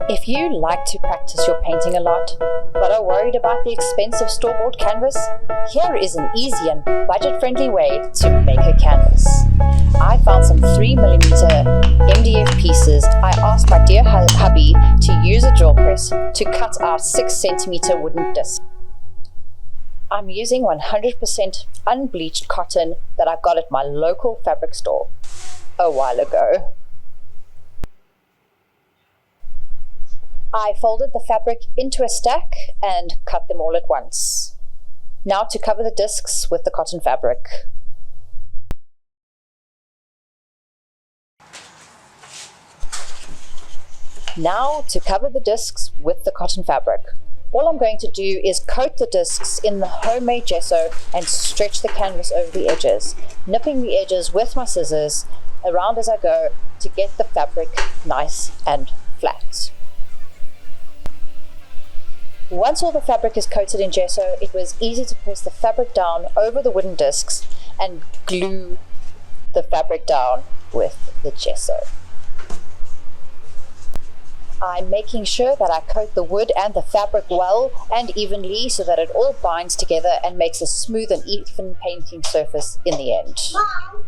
If you like to practice your painting a lot, but are worried about the expense of store-bought canvas, here is an easy and budget-friendly way to make a canvas. I found some 3mm MDF pieces. I asked my dear hubby to use a drill press to cut out 6cm wooden discs. I'm using 100% unbleached cotton that I got at my local fabric store a while ago. I folded the fabric into a stack and cut them all at once. Now to cover the discs with the cotton fabric. All I'm going to do is coat the discs in the homemade gesso and stretch the canvas over the edges, nipping the edges with my scissors around as I go to get the fabric nice and flat. Once all the fabric is coated in gesso, it was easy to press the fabric down over the wooden discs and glue the fabric down with the gesso. I'm making sure that I coat the wood and the fabric well and evenly so that it all binds together and makes a smooth and even painting surface in the end. Mom.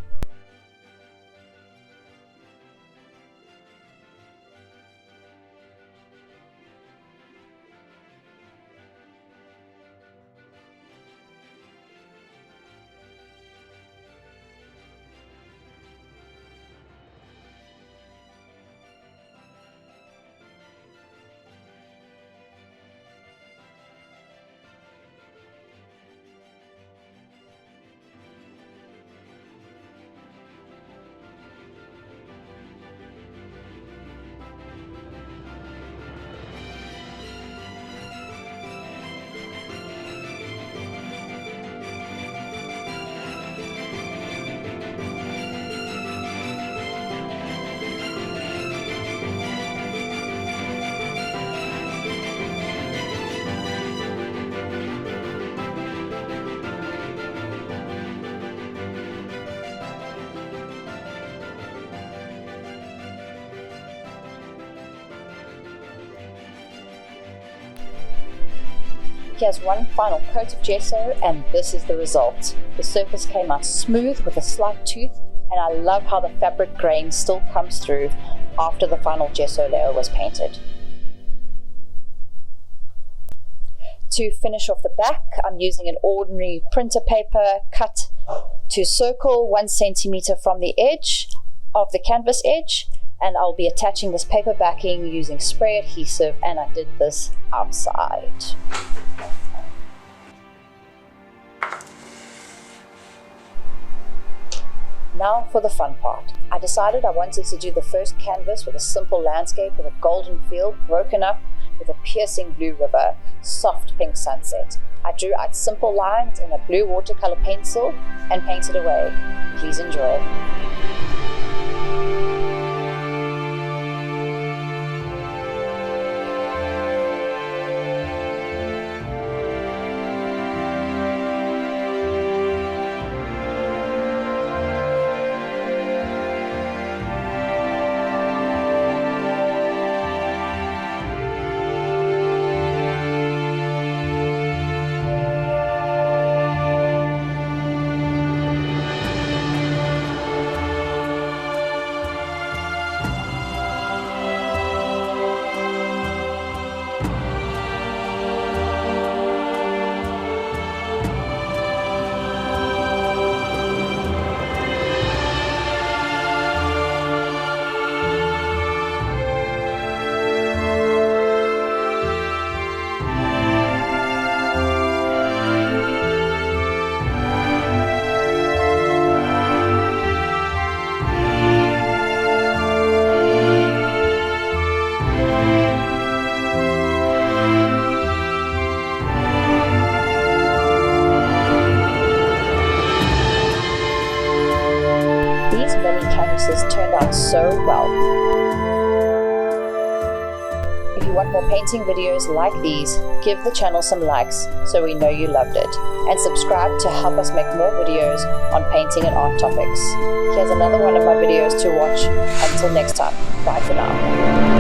Here's one final coat of gesso and this is the result. The surface came out smooth with a slight tooth, and I love how the fabric grain still comes through after the final gesso layer was painted. To finish off the back, I'm using an ordinary printer paper cut to circle 1 centimeter from the edge of the canvas edge, and I'll be attaching this paper backing using spray adhesive, and I did this outside. Now for the fun part. I decided I wanted to do the first canvas with a simple landscape with a golden field broken up with a piercing blue river, soft pink sunset. I drew out simple lines in a blue watercolor pencil and painted away. Please enjoy. Turned out so well. If you want more painting videos like these, give the channel some likes so we know you loved it, and subscribe to help us make more videos on painting and art topics. Here's another one of my videos to watch. Until next time, bye for now.